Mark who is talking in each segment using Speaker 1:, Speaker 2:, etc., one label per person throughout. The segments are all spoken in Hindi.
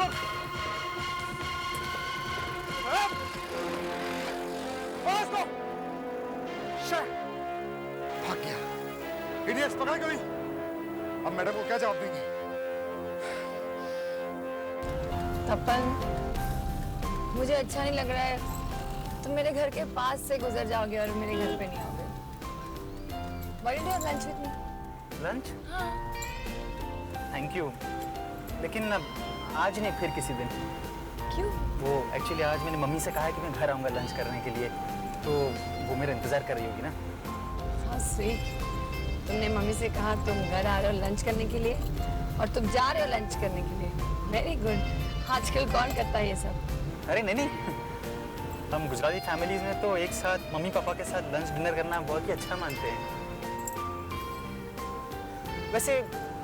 Speaker 1: रुक। इसको। शिट, भाग गया। इडियट्स, पकड़ गई। अब मैडम को क्या जवाब देंगे?
Speaker 2: तपन, मुझे अच्छा नहीं लग रहा है। तुम मेरे घर के पास से गुजर जाओगे और मेरे घर पे नहीं आओगे। Why don't you have lunch with me?
Speaker 3: Lunch?
Speaker 2: हाँ।
Speaker 3: थैंक यू, लेकिन आज नहीं, फिर किसी दिन।
Speaker 2: क्यों?
Speaker 3: वो एक्चुअली आज मैंने मम्मी से कहा है कि मैं घर आऊँगा लंच करने के लिए, तो वो मेरा इंतज़ार कर रही होगी ना।
Speaker 2: हाँ स्वीट, तुमने मम्मी से कहा तुम घर आ रहे हो लंच करने के लिए और तुम जा रहे हो लंच करने के लिए। Very good. आजकल कौन करता है ये सब?
Speaker 3: अरे नहीं, हम गुजराती फैमिलीज में तो एक साथ मम्मी पापा के साथ लंच डिनर करना बहुत ही अच्छा मानते हैं। वैसे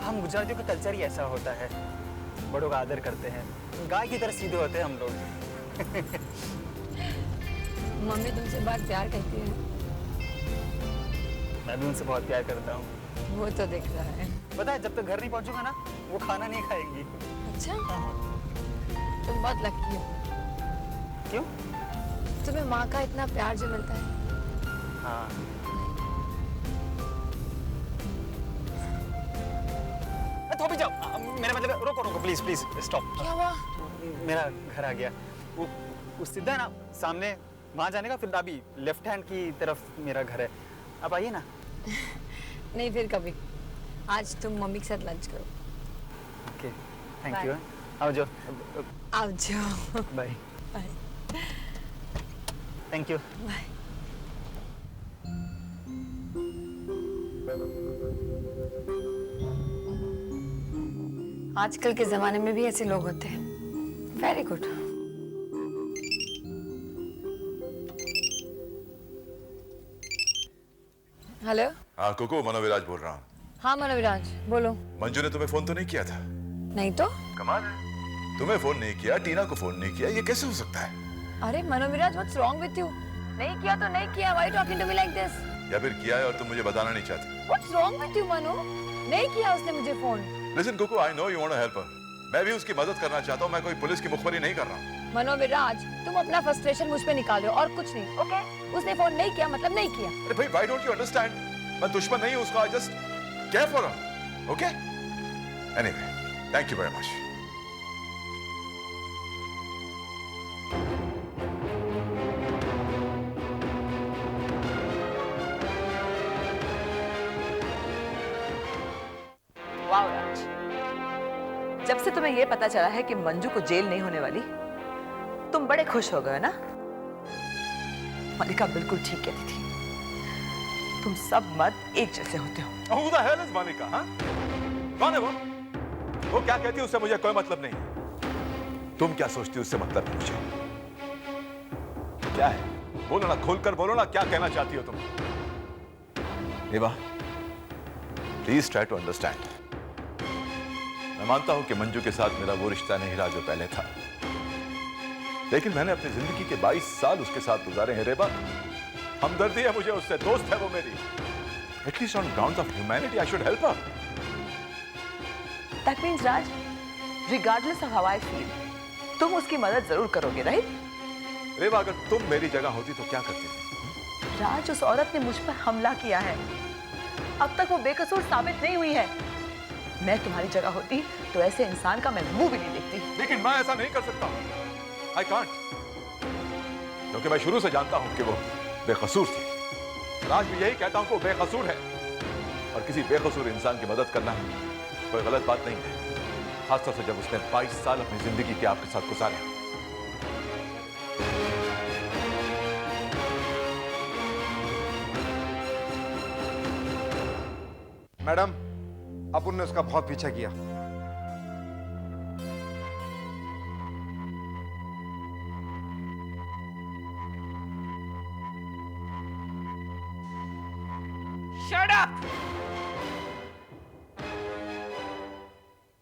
Speaker 3: हम गुजरातियों का कल्चर ही ऐसा होता है, बड़ों का आदर करते हैं, गाय की तरह सीधे होते हैं हम लोग।
Speaker 2: मम्मी तुमसे बहुत प्यार करती है।
Speaker 3: मैं भी उनसे बहुत प्यार करता हूँ।
Speaker 2: वो तो दिख रहा है।
Speaker 3: पता है, जब तक घर नहीं पहुँचूंगा ना, वो खाना नहीं खाएंगी।
Speaker 2: अच्छा, तुम बहुत लकी हो।
Speaker 3: क्यों?
Speaker 2: तुम्हें माँ का इतना प्यार जो मिलता है।
Speaker 3: हाँ। तो भी जाओ, मेरा मतलब रोको प्लीज स्टॉप।
Speaker 2: क्या हुआ?
Speaker 3: मेरा घर आ गया। वो सीधा है ना सामने, वहां जाने का, फिर अभी लेफ्ट हैंड की तरफ मेरा घर है। आप आइए ना।
Speaker 2: नहीं, फिर कभी। आज तुम मम्मी के साथ लंच करो।
Speaker 3: Okay, thank you. आओ जाओ।
Speaker 2: आओ जाओ।
Speaker 3: Bye.
Speaker 2: Bye.
Speaker 3: Thank you.
Speaker 2: Bye. आजकल के जमाने में भी ऐसे लोग होते हैं। Very good. हेलो।
Speaker 4: हाँ कुकू, मनोविराज बोल रहा हूँ।
Speaker 2: हाँ मनोविराज, बोलो।
Speaker 4: मंजू ने तुम्हें फोन तो नहीं किया था?
Speaker 2: नहीं तो।
Speaker 4: कमाल है, तुम्हें फोन नहीं किया, टीना को फोन नहीं किया, ये कैसे हो सकता है?
Speaker 2: अरे Manoviraj, what's wrong with you? नहीं किया तो नहीं किया। Why talking to me like this?
Speaker 4: या फिर किया है और तुम मुझे बताना नहीं चाहती?
Speaker 2: What's wrong with you Manu? नहीं किया उसने मुझे phone.
Speaker 4: Listen Kuku, I know you want to help her. मैं भी उसकी मदद करना चाहता हूँ, मैं कोई पुलिस की मुखबरी नहीं कर रहा हूँ।
Speaker 2: मनोविराज, तुम अपना फ्रस्ट्रेशन मुझ पे निकाल रहे हो और कुछ नहीं, ओके? उसने फोन नहीं किया मतलब नहीं किया।
Speaker 4: अरे भाई, व्हाई डोंट यू अंडरस्टैंड? मैं दुश्मन नहीं हूँ उसका, I just care for her, okay? Anyway, thank you very much.
Speaker 5: वाह राज, जब से तुम्हें यह पता चला है कि मंजू को जेल नहीं होने वाली, तुम बड़े खुश हो गए ना? मलिका बिल्कुल ठीक कहती थी, तुम सब मर्द एक जैसे होते हो।
Speaker 4: Who the hell is Malika, हाँ? कौन है वो? वो क्या कहती है उससे मुझे कोई मतलब नहीं। तुम क्या सोचती हो उससे मतलब है मुझे? क्या है? बोलो ना, खोलकर बोलो ना, क्या कहना चाहती हो तुम? एवा, प्लीज ट्राई टू अंडरस्टैंड। मैं मानता हूं कि मंजू के साथ मेरा वो रिश्ता नहीं रहा जो पहले था, लेकिन मैंने अपनी जिंदगी के 22 साल उसके साथ गुजारे हैं रेबा। हमदर्दी है मुझे उससे, दोस्त है वो मेरी। At least on grounds of humanity, I should help her.
Speaker 5: That means Raj, regardless of how I feel, तुम उसकी मदद जरूर करोगे, राइट?
Speaker 4: रेबा, अगर तुम मेरी जगह होती तो क्या करती थी?
Speaker 5: राज, उस औरत ने मुझ पर हमला किया है। अब तक वो बेकसूर साबित नहीं हुई है। मैं तुम्हारी जगह होती तो ऐसे इंसान का मैं मुंह भी नहीं देखती।
Speaker 4: लेकिन मैं ऐसा नहीं कर सकता। I can't. क्योंकि मैं शुरू से जानता हूं कि वो बेकसूर थी। आज भी यही कहता हूं कि वो बेकसूर है, और किसी बेकसूर इंसान की मदद करना कोई गलत बात नहीं है, खासतौर से जब उसने 22 साल अपनी जिंदगी के आपके साथ गुजारे।
Speaker 1: मैडम, अपुन ने उसका बहुत पीछा किया।
Speaker 5: Shut up!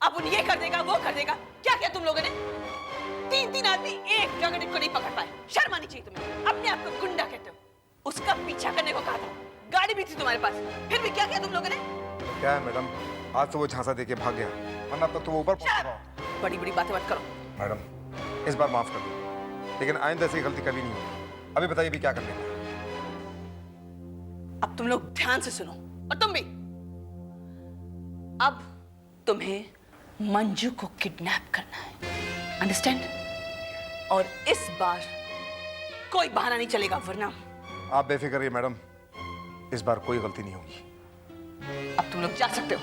Speaker 5: अब उन ये कर देगा, वो कर देगा। क्या किया तुम लोगों ने? 3 आदमी एक जगह को नहीं पकड़ पाए। शर्म आनी चाहिए तुम्हें। अपने आप को गुंडा कहते हो। उसका पीछा करने को कहा था, गाड़ी भी थी तुम्हारे पास, फिर भी क्या किया तुम लोगों ने?
Speaker 1: क्या है मैडम, आज तो वो झांसा देके भाग गया, वरना तक तो वो ऊपर पहुंच रहा।
Speaker 5: बड़ी बड़ी बातें मत करो।
Speaker 1: मैडम इस बार माफ कर दो, लेकिन आइंदा ऐसी गलती कभी नहीं होगी। अभी बताइए भी क्या करने का है?
Speaker 5: अब तुम लोग ध्यान से सुनो, और तुम भी। अब तुम्हें मंजू को किडनैप करना है, अंडरस्टैंड? और इस बार कोई बहाना नहीं चलेगा, वरना
Speaker 1: आप बेफिक्र रहिए मैडम, इस बार कोई गलती नहीं होगी।
Speaker 5: अब तुम लोग जा सकते हो।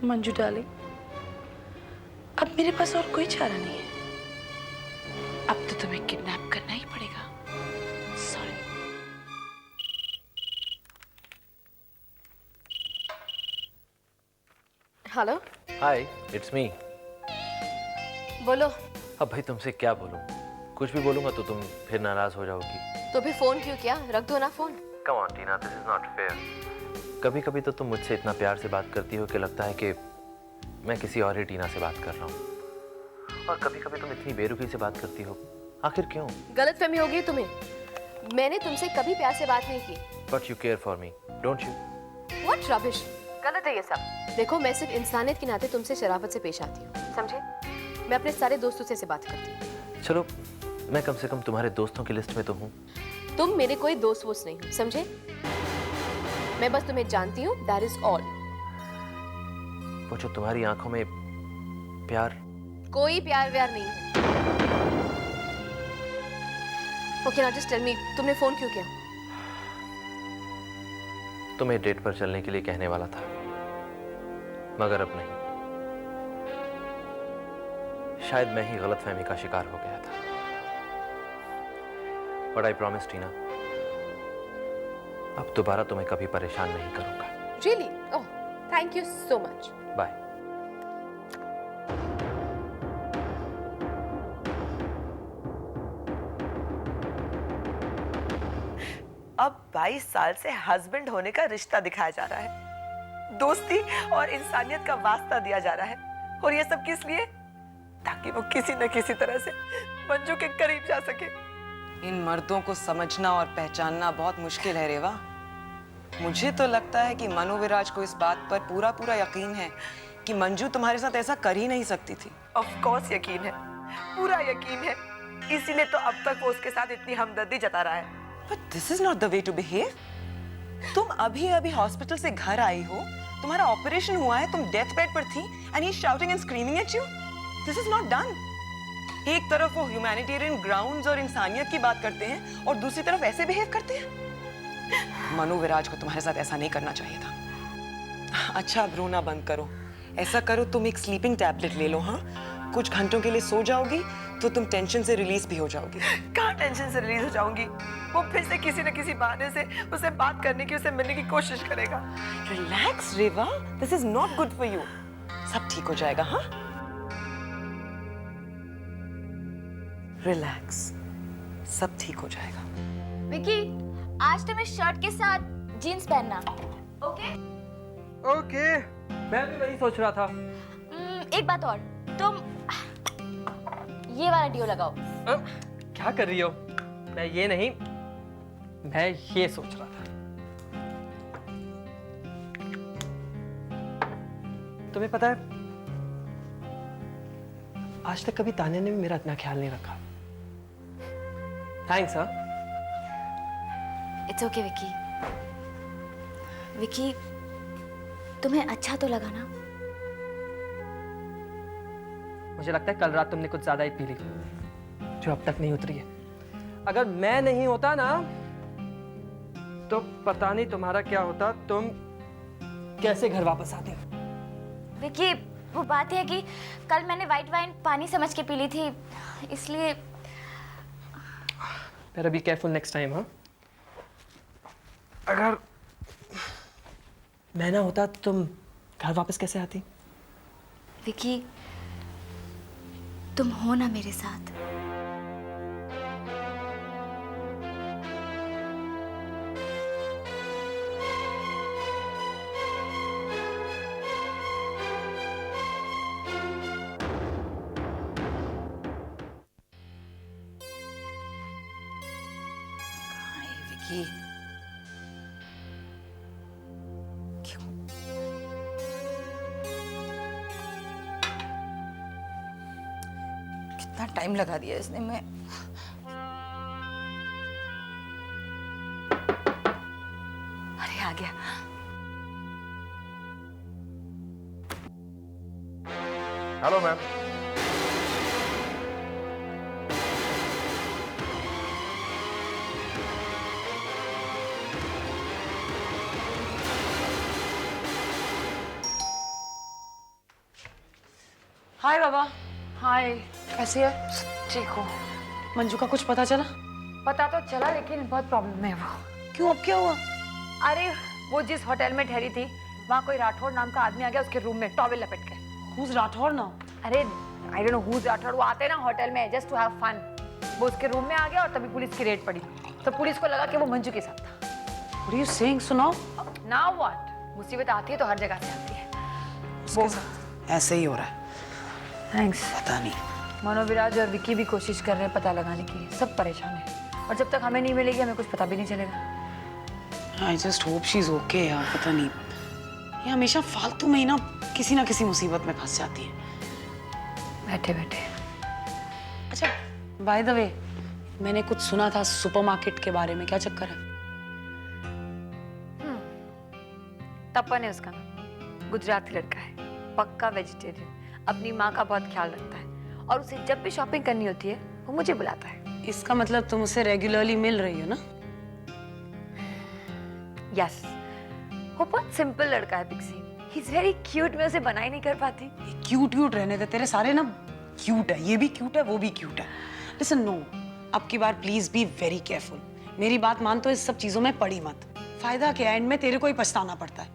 Speaker 5: मंजू डार्लिंग, अब मेरे पास और कोई चारा नहीं है। अब तो तुम्हें किडनैप करना ही पड़ेगा। Sorry.
Speaker 6: Hello,
Speaker 7: hi, it's me.
Speaker 6: बोलो।
Speaker 7: अब भाई तुमसे क्या बोलूं? कुछ भी बोलूंगा तो तुम फिर नाराज हो जाओगी।
Speaker 6: तो फिर फोन क्यों किया? रख दो ना phone.
Speaker 7: Come on Tina, this is not fair. कभी कभी तो तुम मुझसे इतना प्यार से बात करती हो कि लगता है कि मैं किसी और ही टीना से बात कर रहा हूँ, और कभी कभी तुम इतनी बेरुखी से बात करती हो। आखिर क्यों?
Speaker 6: गलतफहमी हो गई तुम्हें। मैंने तुमसे कभी प्यार से बात नहीं की।
Speaker 7: But you care for me, don't you?
Speaker 6: What rubbish, गलत है ये सब। देखो, मैं सिर्फ इंसानियत के नाते तुमसे शराफत से पेश आती हूँ, समझे? मैं अपने सारे दोस्तों से बात करती हूँ।
Speaker 7: चलो, मैं कम से कम तुम्हारे दोस्तों की लिस्ट में तो हूँ।
Speaker 6: तुम मेरे कोई दोस्त वोस्त नहीं हो, समझे? मैं बस तुम्हें जानती हूँ, दैट इज ऑल।
Speaker 7: वो जो तुम्हारी आंखों में प्यार।
Speaker 6: कोई प्यार व्यार नहीं है। Okay, now just tell me, तुमने फोन क्यों किया?
Speaker 7: तुम्हें डेट पर चलने के लिए कहने वाला था, मगर अब नहीं। शायद मैं ही गलतफहमी का शिकार हो गया था। बट आई प्रॉमिस टीना, अब दोबारा तुम्हें कभी परेशान नहीं करूंगा।
Speaker 6: Really? Oh, thank you so much.
Speaker 7: Bye.
Speaker 5: अब 22 साल से हस्बैंड होने का रिश्ता दिखाया जा रहा है, दोस्ती और इंसानियत का वास्ता दिया जा रहा है, और ये सब किस लिए? ताकि वो किसी न किसी तरह से मंजू के करीब जा सके।
Speaker 8: इन मर्दों को समझना और पहचानना बहुत मुश्किल है रेवा। मुझे तो लगता है कि मनोविराज को इस बात पर पूरा पूरा यकीन है कि मंजू तुम्हारे साथ ऐसा कर ही नहीं सकती थी।
Speaker 5: ऑफ कोर्स यकीन है, पूरा यकीन है, इसीलिए तो अब तक वो उसके साथ इतनी हमदर्दी जता रहा है।
Speaker 8: But this is not the way to behave. तुम अभी अभी हॉस्पिटल से घर आई हो, तुम्हारा ऑपरेशन हुआ है, तुम डेथ बेड पर थी, and he's shouting and screaming at you. This is not done. एक तरफ वो ह्यूमैनिटेरियन ग्राउंड्स और इंसानियत की बात करते हैं, और दूसरी तरफ ऐसे बिहेव करते हैं। मनोविराज को तुम्हारे साथ ऐसा नहीं करना चाहिए था। अच्छा, अब रोना बंद करो। ऐसा करो, तुम एक स्लीपिंग टैबलेट ले लो। हाँ, कुछ घंटों के लिए सो जाओगी तो तुम टेंशन से रिलीज भी हो जाओगी।
Speaker 5: कहाँ टेंशन से रिलीज हो जाऊंगी? वो फिर से किसी न किसी बहाने से उसे बात करने की, उसे मिलने की कोशिश करेगा।
Speaker 8: Relax Reva, this is not good for you. सब ठीक हो जाएगा। हाँ, रिलैक्स, सब ठीक हो जाएगा।
Speaker 9: विकी, आज तुम्हें शर्ट के साथ जीन्स पहनना, ओके?
Speaker 10: ओके, मैं भी वही सोच रहा था।
Speaker 9: एक बात और, तुम ये वाला डियो लगाओ।
Speaker 10: क्या कर रही हो? मैं ये नहीं, मैं ये सोच रहा था। तुम्हें पता है, आज तक कभी तान्या ने भी मेरा इतना ख्याल नहीं रखा। थैंक्स। हाँ,
Speaker 9: इट्स ओके विकी। विकी, तुम्हें अच्छा तो लगा ना?
Speaker 10: मुझे लगता है कल रात तुमने कुछ ज्यादा ही पी ली, जो अब तक नहीं उतरी है। अगर मैं नहीं होता ना, तो पता नहीं तुम्हारा क्या होता, तुम कैसे घर वापस आते।
Speaker 9: विकी, वो बात है कि कल मैंने व्हाइट वाइन पानी समझ के पी ली थी, इसलिए।
Speaker 10: Better be careful next time. हाँ, अगर मैं ना होता तो तुम घर वापस कैसे आती?
Speaker 9: विकी, तुम हो ना मेरे साथ।
Speaker 2: विकी। क्यों? कितना टाइम लगा दिया इसने। मैं अरे आ गया।
Speaker 1: Hello ma'am.
Speaker 8: हाय बाबा।
Speaker 2: हाय,
Speaker 8: कैसी है?
Speaker 2: ठीक हो?
Speaker 8: मंजू का कुछ पता चला?
Speaker 2: पता तो चला, लेकिन बहुत प्रॉब्लम है वो।
Speaker 8: क्यों, अब क्या हुआ?
Speaker 2: अरे वो जिस होटल में ठहरी थी, वहाँ कोई राठौड़ नाम का आदमी आ गया उसके रूम में टॉवेल लपेट के।
Speaker 8: Who's राठौड़ ना?
Speaker 2: अरे I don't know who is Rathore. वो आते हैं ना होटल में जस्ट टू हैव फन। वो उसके रूम में आ गया और तभी पुलिस की रेड पड़ी। तो पुलिस को लगा कि वो मंजू के साथ था।
Speaker 8: What are you saying? सुनाओ।
Speaker 2: Now what? मुसीबत आती है तो हर जगह से आती है।
Speaker 8: उसके साथ ऐसे ही हो रहा है।
Speaker 2: थैंक्स।
Speaker 8: पता नहीं।
Speaker 2: मनोविराज और विकी भी कोशिश कर रहे हैं पता लगाने की। सब परेशान है और जब तक हमें नहीं मिलेगी हमें कुछ पता भी नहीं चलेगा।
Speaker 8: I just hope she's okay यार। पता नहीं, ये हमेशा फालतू में ही ना किसी मुसीबत में फंस जाती है।
Speaker 2: बैठे बैठे।
Speaker 8: अच्छा, बाय द वे, मैंने कुछ सुना था सुपरमार्केट के बारे में। क्या चक्कर है?
Speaker 2: तपन है उसका नाम। गुजराती लड़का है, पक्का वेजिटेरियन, अपनी माँ का बहुत ख्याल रखता है और उसे जब भी शॉपिंग करनी होती है वो मुझे बुलाता है।
Speaker 8: इसका मतलब तुम उसे रेगुलरली मिल रही हो ना?
Speaker 2: यस। वो बहुत सिंपल लड़का है Pixie. He is very cute. मैं उसे बना ही नहीं कर पाती।
Speaker 8: क्यूट रहने दे, तेरे सारे ना क्यूट है। ये भी क्यूट है, वो भी क्यूट है। लिसन, नो, अब की बार प्लीज बी वेरी केयरफुल। मेरी बात मान, तो इस सब चीजों में पड़ी मत। फायदा क्या, एंड में तेरे को ही पछताना पड़ता है।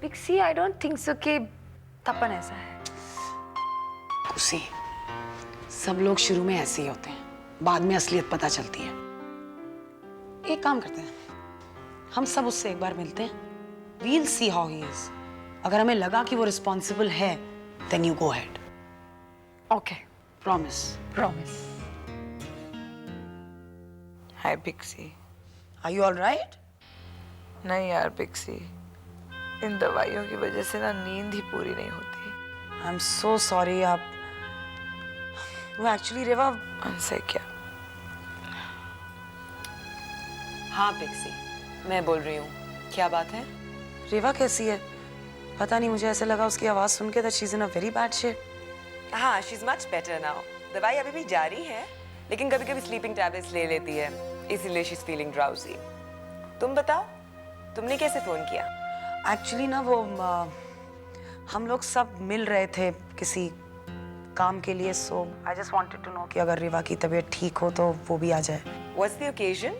Speaker 2: Pixie, I don't think so कि तपन ऐसा है।
Speaker 8: खुशी, सब लोग शुरू में ऐसे ही होते हैं, बाद में असलियत पता चलती है। एक काम करते हैं, हम सब उससे एक बार मिलते हैं। We'll see how he is. अगर हमें लगा कि वो रिस्पॉन्सिबल है, then you go ahead.
Speaker 2: Okay.
Speaker 8: Promise.
Speaker 2: Promise.
Speaker 11: Hi Pixie.
Speaker 8: Are you all right?
Speaker 11: नहीं यार पिक्सी, इन दवाइयों की वजह से ना नींद ही पूरी नहीं होती।
Speaker 8: I'm so sorry। आप वो एक्चुअली रेवा
Speaker 11: उनसे क्या?
Speaker 8: हाँ पिक्सी,
Speaker 11: मैं बोल रही हूँ, क्या बात है?
Speaker 8: रेवा कैसी है? पता नहीं, मुझे ऐसा लगा उसकी आवाज सुन के that she's in a very bad shape।
Speaker 11: हाँ, she is much better now. दवाई अभी भी जारी है, लेकिन कभी कभी स्लीपिंग टैबलेट्स ले लेती है, इसीलिए शी इज फीलिंग ड्राउजी। तुम बताओ, तुमने कैसे फोन किया?
Speaker 8: एक्चुअली ना वो हम लोग सब मिल रहे थे किसी काम के लिए, so I just wanted to know कि अगर रिवा की तबीयत ठीक हो तो वो भी आ जाए।
Speaker 11: What's the occasion?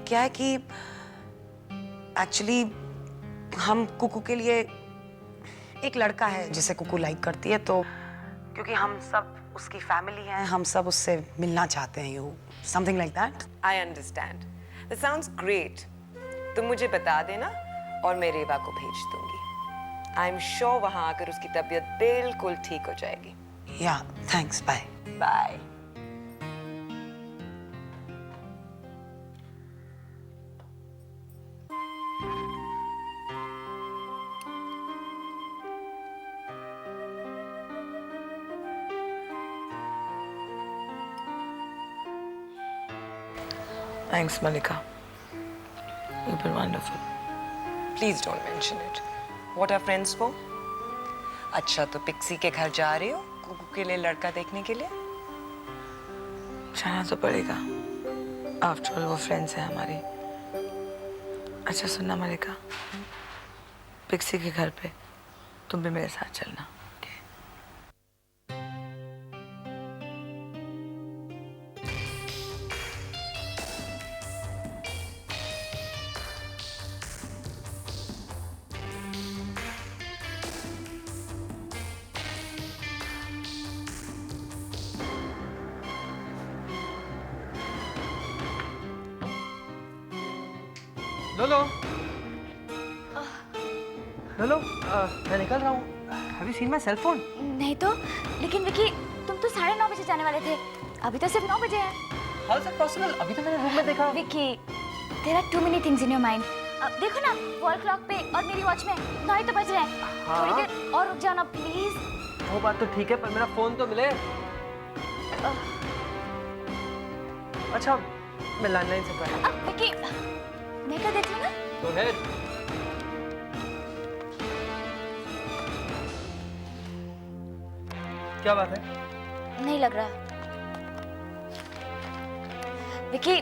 Speaker 8: क्या है कि एक्चुअली हम कुकू के लिए, एक लड़का है जिसे कुकू लाइक करती है, तो क्योंकि हम सब उसकी फैमिली हैं, हम सब उससे मिलना चाहते हैं। You something like that.
Speaker 11: I understand, that sounds great. तुम मुझे बता देना और मैं रेवा को भेज दूंगी। आई एम श्योर वहां आकर उसकी तबीयत बिल्कुल ठीक हो जाएगी।
Speaker 8: या thanks, bye
Speaker 11: bye. Thanks, Malika. You've been wonderful. Please don't mention it. What are friends for? अच्छा, तो पिक्सी के घर जा रही हो कुकू के लिए लड़का देखने के लिए? जाना तो पड़ेगा। आफ्टर ऑल वो फ्रेंड्स हैं हमारी। अच्छा सुनना मलिका, पिक्सी के घर पे तुम भी मेरे साथ चलना।
Speaker 10: लोलो, लोलो, मैं निकल रहा हूँ। Have you seen my cell phone?
Speaker 9: नहीं तो, लेकिन विकी तुम तो 9:30 बजे जाने वाले थे, अभी तो सिर्फ 9 बजे हैं।
Speaker 10: How is it possible? अभी तो मैंने रूम में देखा।
Speaker 9: Vicky, there are too many things in your mind. अब देखो ना, वॉल क्लॉक पे और मेरी वॉच में 9 ही तो बज रहे हैं।
Speaker 10: हाँ।
Speaker 9: थोड़ी देर और रुक जाना प्लीज।
Speaker 10: वो बात तो ठीक है, पर मेरा फोन तो मिले। अच्छा, मैं लैंडलाइन से ट्राई।
Speaker 9: अब विकी, मैं कर देती हूँ ना।
Speaker 10: Go ahead. क्या बात है?
Speaker 9: नहीं लग रहा। Vicky,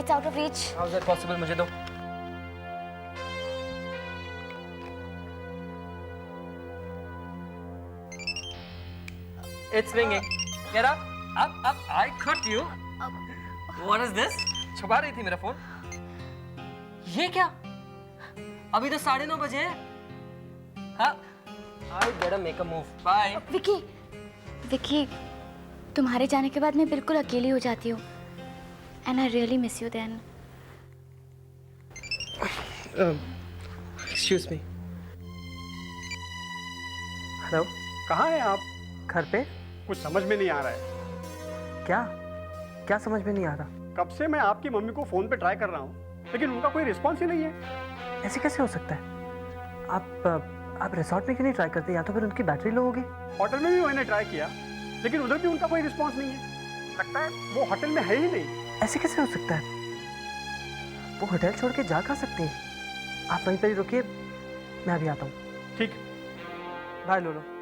Speaker 9: it's out of reach.
Speaker 10: How is that possible? मुझे दो। It's ringing. Get up, up. I caught you. What is this? छुपा रही थी मेरा फोन। ये क्या? अभी तो 9:30 बजे हैं। हाँ। I better make a move. Bye.
Speaker 9: Vicky, तुम्हारे जाने के बाद मैं बिल्कुल अकेली हो जाती हूँ। And I really miss you then.
Speaker 10: Excuse me. Hello.
Speaker 12: कहाँ हैं आप?
Speaker 10: घर पे?
Speaker 12: कुछ समझ में नहीं आ रहा है।
Speaker 10: क्या समझ में नहीं आ रहा?
Speaker 12: कब से मैं आपकी मम्मी को फोन पे ट्राई कर रहा हूँ, लेकिन उनका कोई रिस्पॉन्स ही नहीं है।
Speaker 10: ऐसे कैसे हो सकता है? आप रिसोर्ट में क्यों नहीं ट्राई करते? या तो फिर उनकी बैटरी लो होगी।
Speaker 12: होटल में भी मैंने ट्राई किया, लेकिन उधर भी उनका कोई रिस्पॉन्स नहीं है। लगता है वो होटल में है ही नहीं।
Speaker 10: ऐसे कैसे हो सकता है? वो होटल छोड़ के जा कहाँ सकते हैं? आप वहीं पर ही रुकिए, मैं अभी आता हूँ।
Speaker 12: ठीक।
Speaker 10: बाय लोलो।